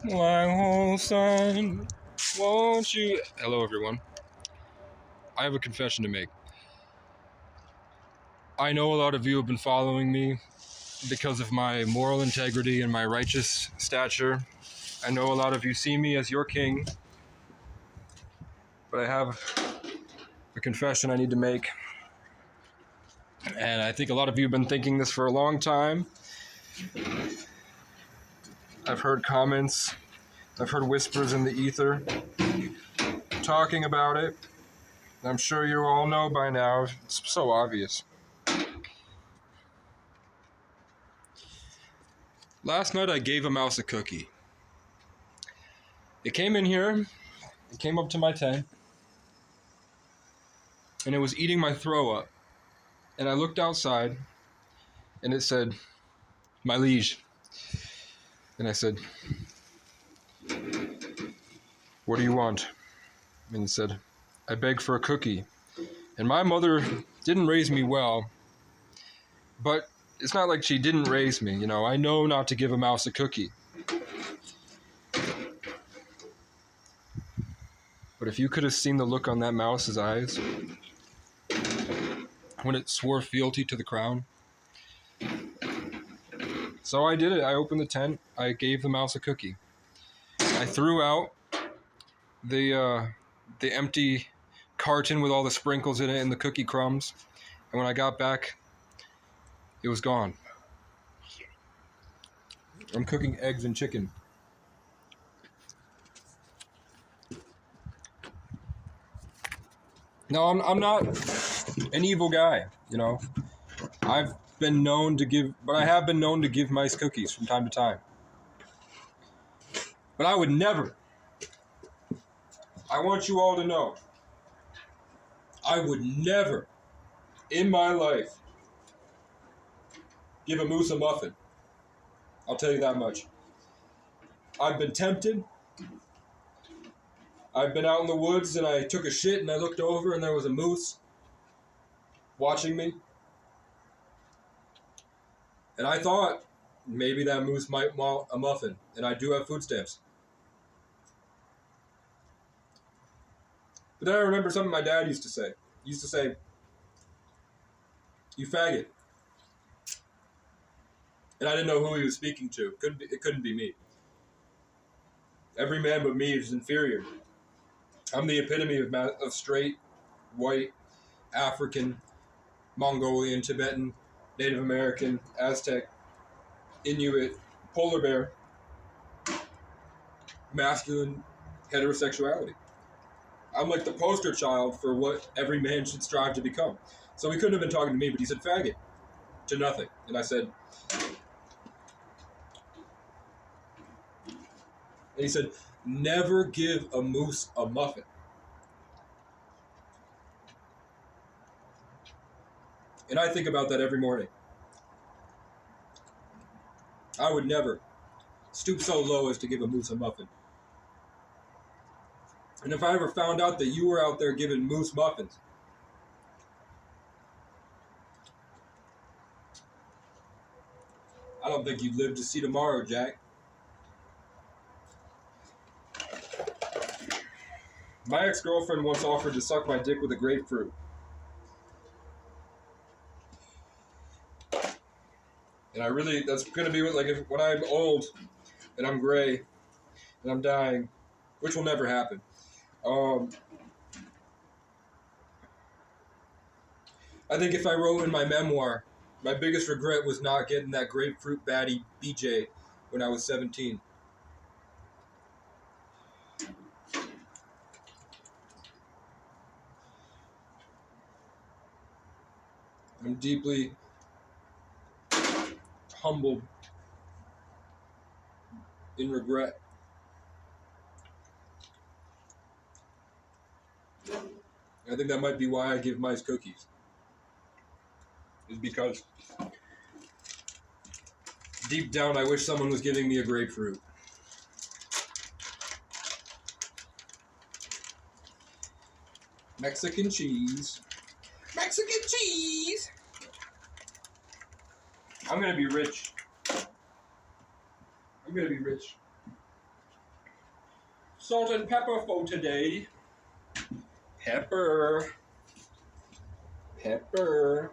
My whole son, won't you? Hello, everyone. I have a confession to make. I know a lot of you have been following me because of my moral integrity and my righteous stature. I know a lot of you see me as your king, but I have a confession I need to make. And I think a lot of you have been thinking this for a long time. I've heard comments, I've heard whispers in the ether talking about it. I'm sure you all know by now. It's so obvious. Last night I gave a mouse a cookie. It came in here, it came up to my tent, and it was eating my throw up. And I looked outside, and it said, "My liege." And I said, "What do you want?" And it said, "I beg for a cookie." And my mother didn't raise me well, but it's not like she didn't raise me. I know not to give a mouse a cookie. But if you could have seen the look on that mouse's eyes when it swore fealty to the crown. So I did it. I opened the tent. I gave the mouse a cookie. I threw out the empty carton with all the sprinkles in it and the cookie crumbs. And when I got back, it was gone. I'm cooking eggs and chicken. No, I'm not an evil guy, I've been known to give, but I have been known to give mice cookies from time to time. But I would never, I want you all to know, I would never in my life give a moose a muffin. I'll tell you that much. I've been tempted. I've been out in the woods and I took a shit and I looked over and there was a moose watching me. And I thought maybe that moose might want a muffin. And I do have food stamps. But then I remember something my dad used to say. He used to say, "You faggot." And I didn't know who he was speaking to. It couldn't be me. Every man but me is inferior. I'm the epitome of straight, white, African, Mongolian, Tibetan, Native American, Aztec, Inuit, polar bear, masculine heterosexuality. I'm like the poster child for what every man should strive to become. So he couldn't have been talking to me, but he said faggot to nothing. And I said, and he said, "Never give a moose a muffin." And I think about that every morning. I would never stoop so low as to give a moose a muffin. And if I ever found out that you were out there giving moose muffins, I don't think you'd live to see tomorrow, Jack. My ex-girlfriend once offered to suck my dick with a grapefruit. And that's going to be like when I'm old and I'm gray and I'm dying, which will never happen. I think if I wrote in my memoir, my biggest regret was not getting that grapefruit baddie BJ when I was 17. I'm deeply humbled in regret. I think that might be why I give mice cookies. Is because deep down I wish someone was giving me a grapefruit. Mexican cheese. Mexican cheese! I'm gonna be rich. I'm gonna be rich. Salt and pepper for today. Pepper. Pepper.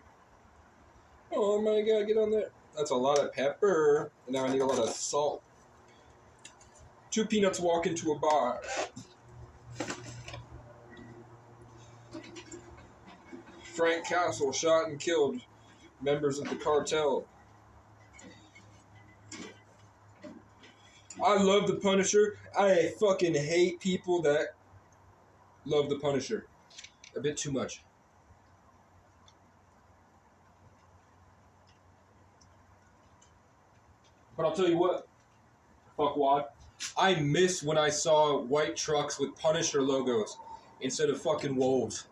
Oh my god, get on there. That's a lot of pepper. And now I need a lot of salt. 2 peanuts walk into a bar. Frank Castle shot and killed members of the cartel. I love the Punisher. I fucking hate people that love the Punisher. A bit too much. But I'll tell you what, fuckwad. I miss when I saw white trucks with Punisher logos instead of fucking wolves.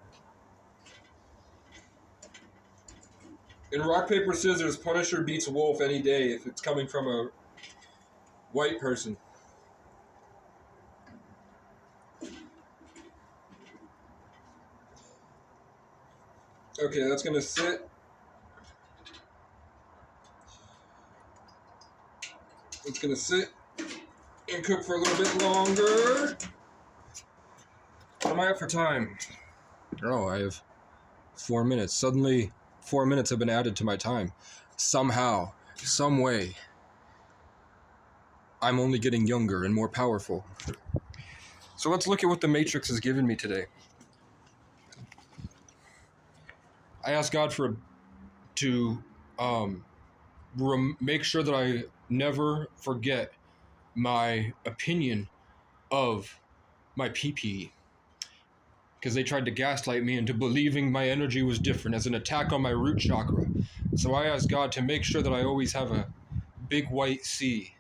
In rock, paper, scissors, Punisher beats Wolf any day if it's coming from a white person. Okay, that's gonna sit. It's gonna sit and cook for a little bit longer. What am I at for time? Oh, I have 4 minutes. Suddenly, 4 minutes have been added to my time. Somehow, some way, I'm only getting younger and more powerful. So let's look at what the Matrix has given me today. I asked God to make sure that I never forget my opinion of my PP, because they tried to gaslight me into believing my energy was different as an attack on my root chakra. So I asked God to make sure that I always have a big white C.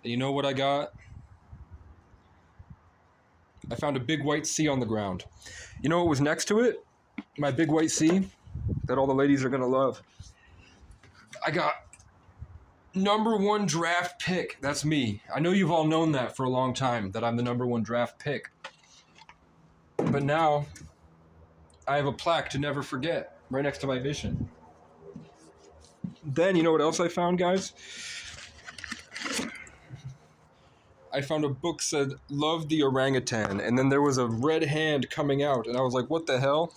And you know what I got? I found a big white C on the ground. You know what was next to it? My big white C that all the ladies are gonna love. I got #1 draft pick. That's me. I know you've all known that for a long time, that I'm the #1 draft pick. But now, I have a plaque to never forget, right next to my vision. Then, you know what else I found, guys? I found a book said, "Love the Orangutan," and then there was a red hand coming out, and I was like, what the hell?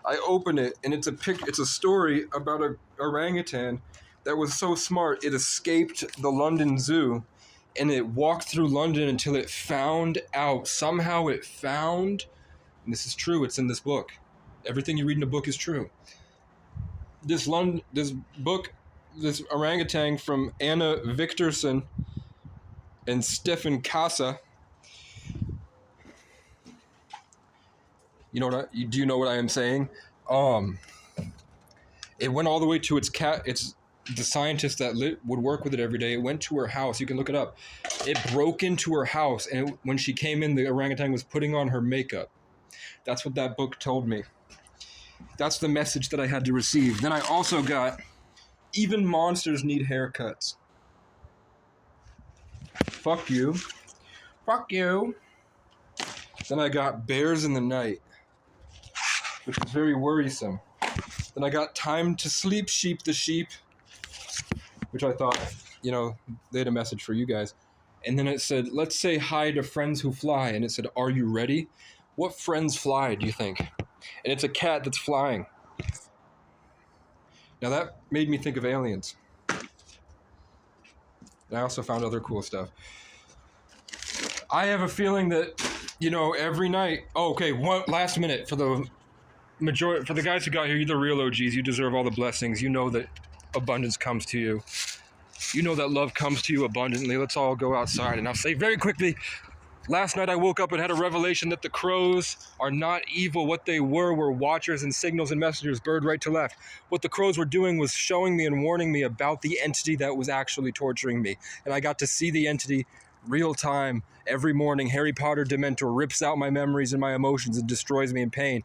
I open it, and it's a story about a orangutan that was so smart, it escaped the London Zoo, and it walked through London until it found out, somehow it found, and this is true, it's in this book. Everything you read in a book is true. This book, this orangutan from Anna Victorson and Stefan Casa. Do you know what I am saying? It went all the way to its cat. It's the scientist that would work with it every day. It went to her house. You can look it up. It broke into her house, and when she came in, the orangutan was putting on her makeup. That's what that book told me. That's the message that I had to receive. Then I also got, even monsters need haircuts. Fuck you. Fuck you. Then I got Bears in the Night, which was very worrisome. Then I got Time to Sleep, Sheep the Sheep, which I thought, they had a message for you guys. And then it said, let's say hi to friends who fly. And it said, are you ready? What friends fly, do you think? And it's a cat that's flying. Now that made me think of aliens. And I also found other cool stuff. I have a feeling that, every night. Oh, okay, one last minute for the guys who got here. You're the real OGs. You deserve all the blessings. You know that abundance comes to you. You know that love comes to you abundantly. Let's all go outside. And I'll say very quickly, last night I woke up and had a revelation that the crows are not evil. What they were watchers and signals and messengers, bird right to left. What the crows were doing was showing me and warning me about the entity that was actually torturing me. And I got to see the entity real time every morning. Harry Potter Dementor rips out my memories and my emotions and destroys me in pain.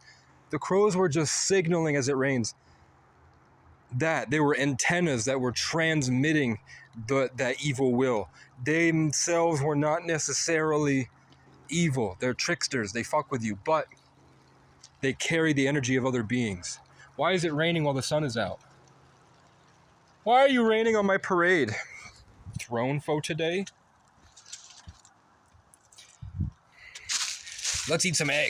The crows were just signaling as it rains. That they were antennas that were transmitting that evil will. They themselves were not necessarily evil. They're tricksters. They fuck with you, but they carry the energy of other beings. Why is it raining while the sun is out? Why are you raining on my parade? Throne for today? Let's eat some eggs.